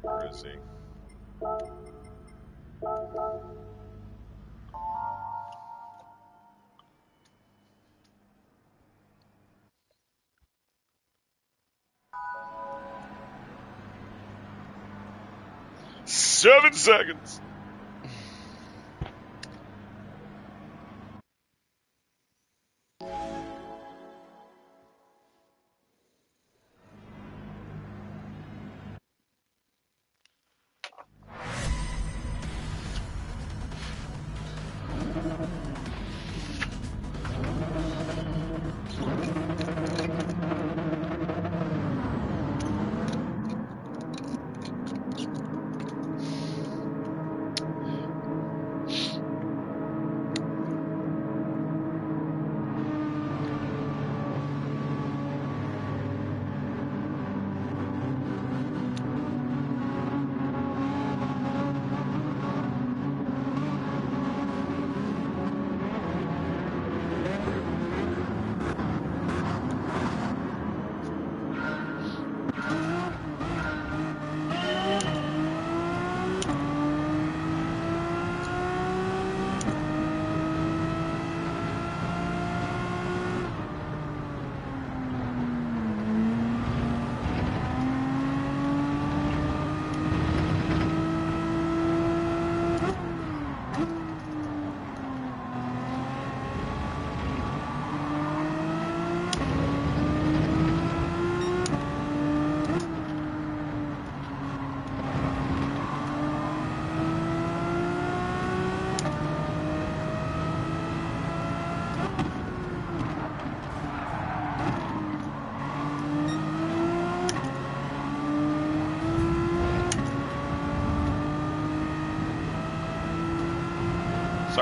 Where is he? "7 seconds."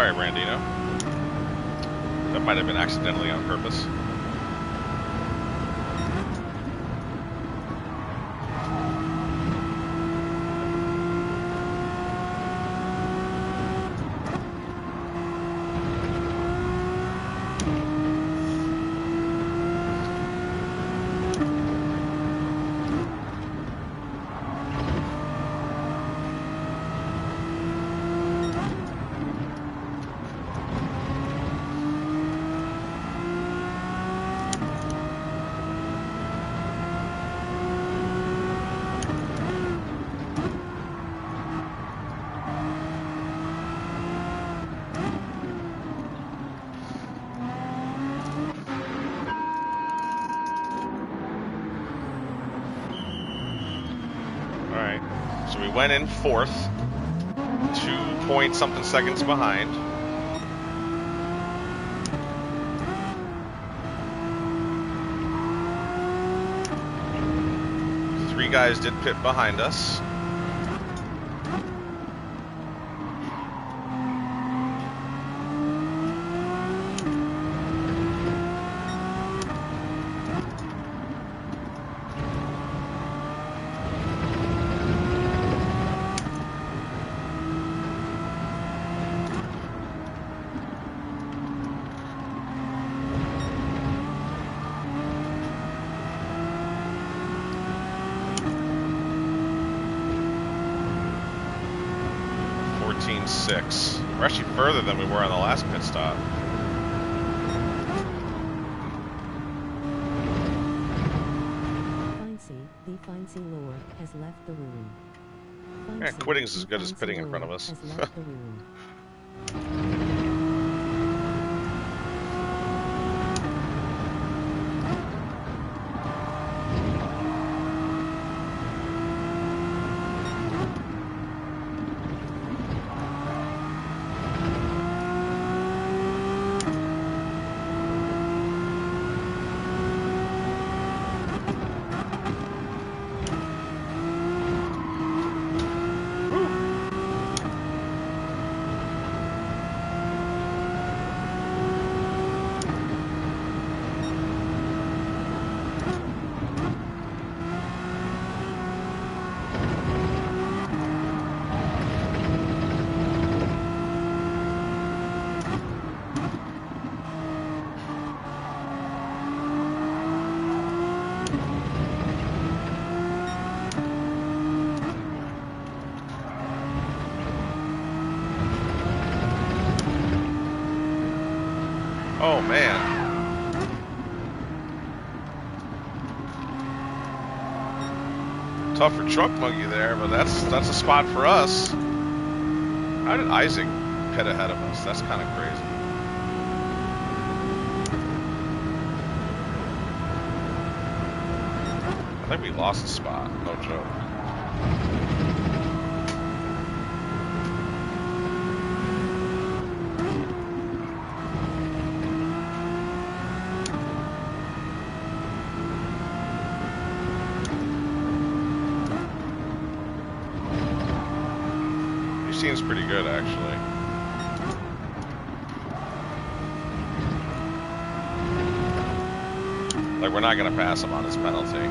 Sorry, Brandino. That might have been accidentally on purpose. So we went in fourth, 2-point-something seconds behind. Three guys did pit behind us. We're actually further than we were on the last pit stop. The Fincy Lord has left the room. Yeah, quitting's as good as pitting in front of us. Has left the room. 'em. Tough for Truck Monkey there, but that's a spot for us. How did Isaac pit ahead of us? That's kind of crazy. I think we lost a spot. No joke. Seems pretty good, actually. Like, we're not going to pass him on his penalty.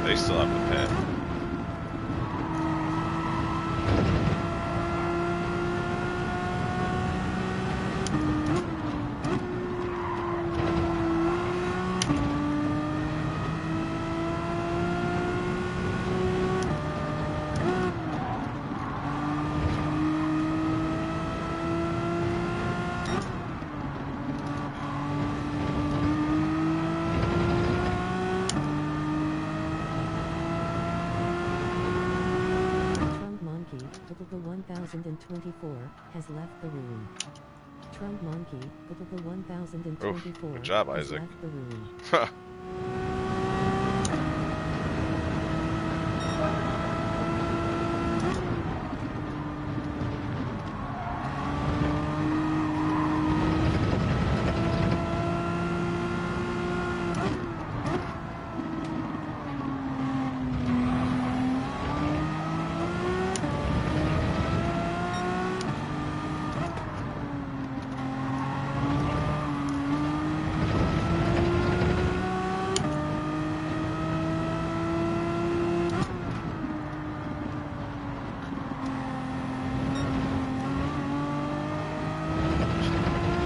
They still have the pit. 1024 has left the room. Trump Monkey, 1024 Oof, good job, has Isaac. left the room.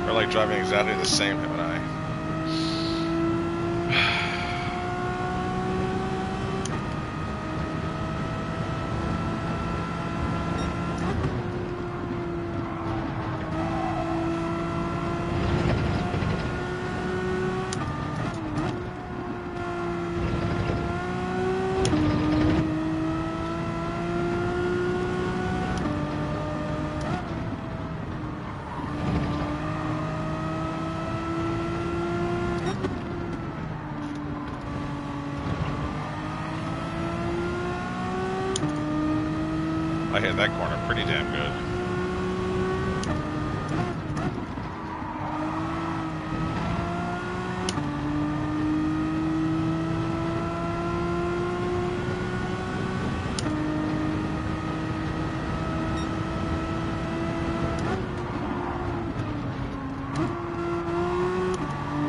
We're like driving exactly the same, him and I. I hit that corner pretty damn good.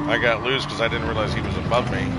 I got loose because I didn't realize he was above me.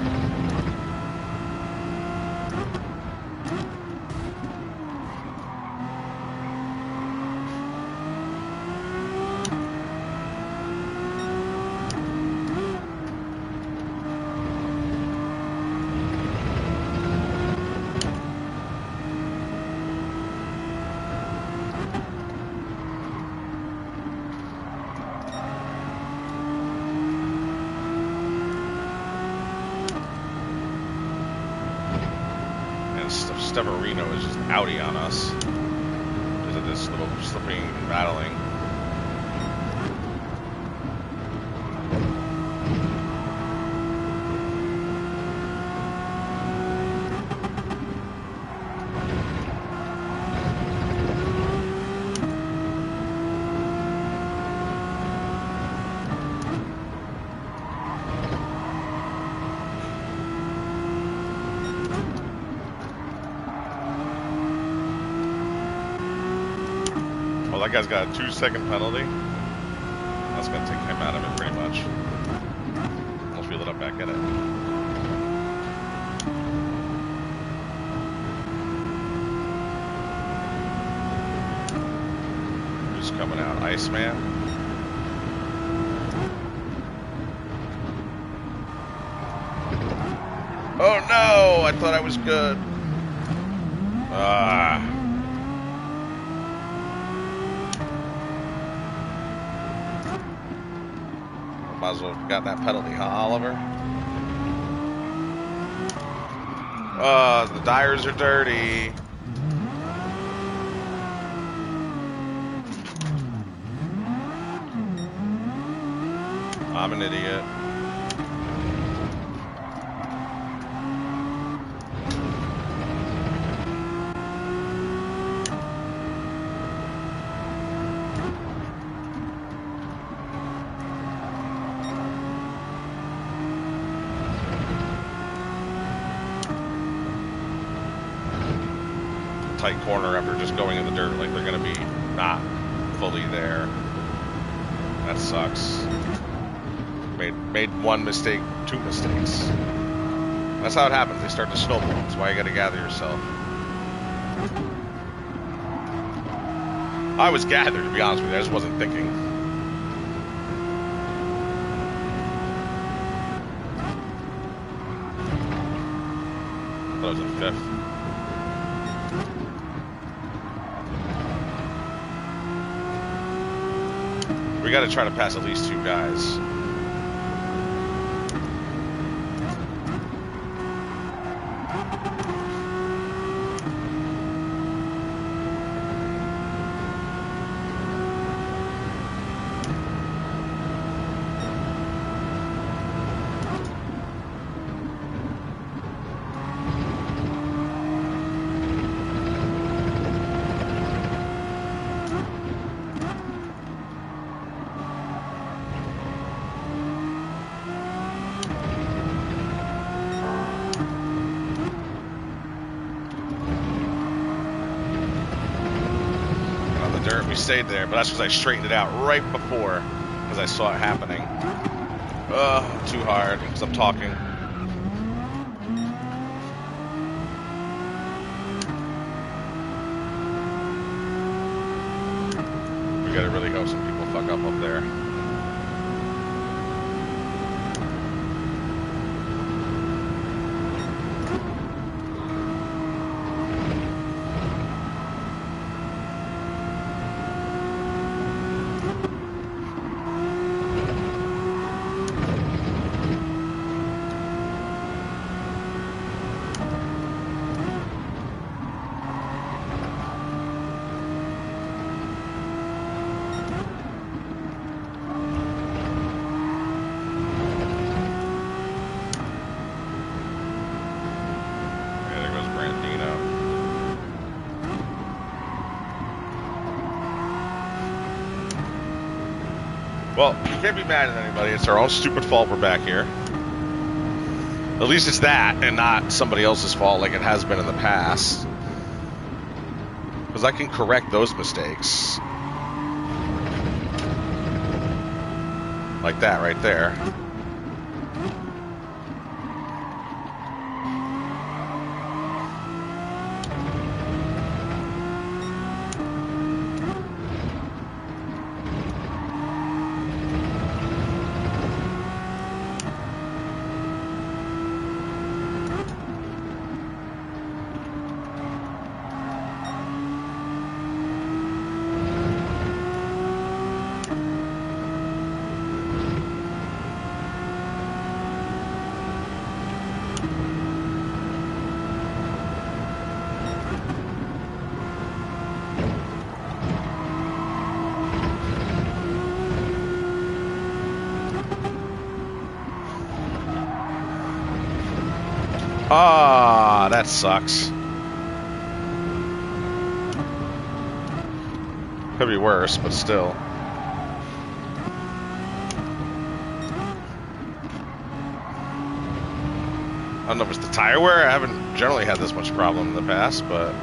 Steverino is just outie on us because of this little slipping and battling. Well, that guy's got a 2-second penalty. That's going to take him out of it pretty much. Unless we let him back in it. Who's coming out? Iceman? Oh no! I thought I was good. Ah. Might as well have gotten that penalty, huh, Oliver? The tires are dirty. I'm an idiot. Tight corner after just going in the dirt like they're going to be not fully there. That sucks. Made one mistake, 2 mistakes. That's how it happens. They start to snowball. That's why you got to gather yourself. I was gathered, to be honest with you. I just wasn't thinking. I thought I was in 5th. We got to try to pass at least 2 guys. We stayed there, but that's because I straightened it out right before, because I saw it happening. Ugh, too hard, because I'm talking. We gotta really hope some people fuck up there. Well, you can't be mad at anybody. It's our own stupid fault we're back here. At least it's that and not somebody else's fault like it has been in the past. Because I can correct those mistakes. Like that right there. Ah, that sucks. Could be worse, but still. I don't know if it's the tire wear. I haven't generally had this much problem in the past, but...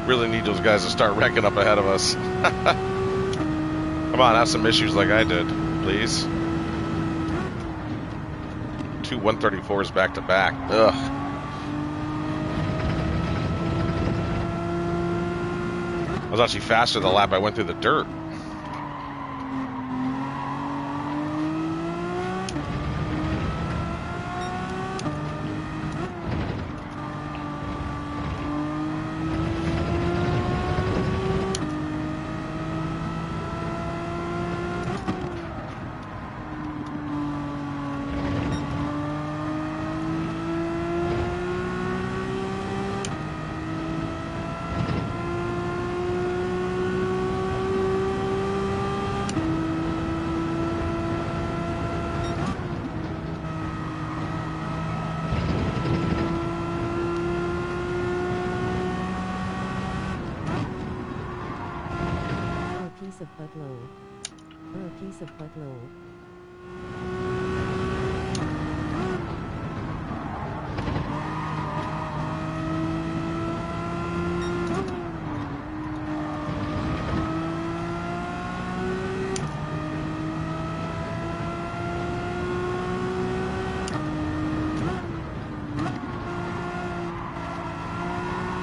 really need those guys to start wrecking up ahead of us. Come on, have some issues like I did, please. 2 134s back to back. Ugh. I was actually faster the lap I went through the dirt. Of butlow. Or a piece of butlow.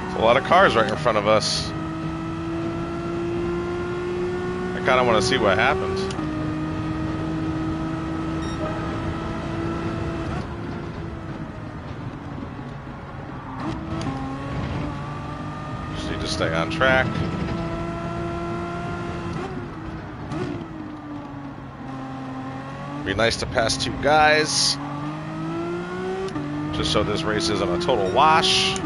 There's a lot of cars right in front of us. I kind of want to see what happens. Just need to stay on track. Be nice to pass 2 guys. Just so this race isn't a total wash.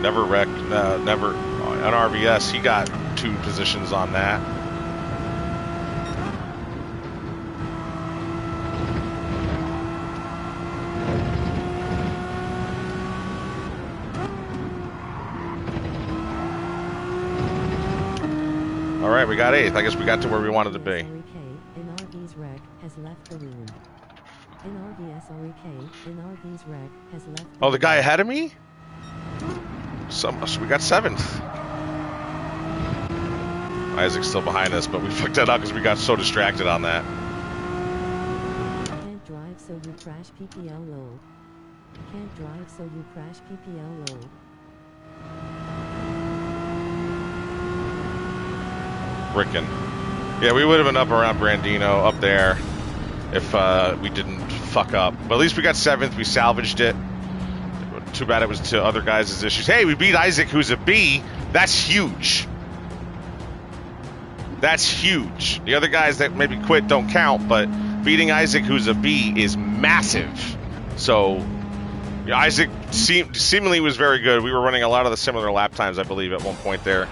Never wrecked, never, on RBS, he got 2 positions on that. All right, we got 8th. I guess we got to where we wanted to be. NRV's wreck has left the room. NRV's wreck has left the Oh, the guy ahead of me? So we got 7th. Isaac's still behind us, but we fucked that up because we got so distracted on that. Can't drive so you crash PPL lol. Can't drive so you crash PPL lol. Frickin'. Yeah, we would have been up around Brandino, up there, if we didn't fuck up. But at least we got 7th. We salvaged it. Too bad it was to other guys' issues. Hey, we beat Isaac, who's a B. That's huge. That's huge. The other guys that maybe quit don't count, but beating Isaac, who's a B, is massive. So, yeah, Isaac seemingly was very good. We were running a lot of the similar lap times, I believe, at one point there.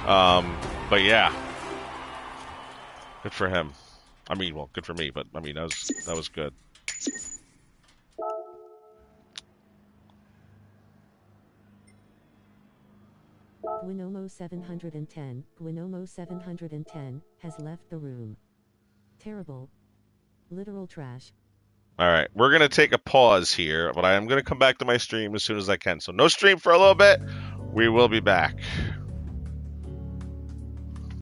But yeah, good for him. I mean, well, good for me, but I mean, that was good. Gwinomo 710 has left the room. Terrible. Literal trash. All right, we're going to take a pause here, but I am going to come back to my stream as soon as I can. So no stream for a little bit. We will be back.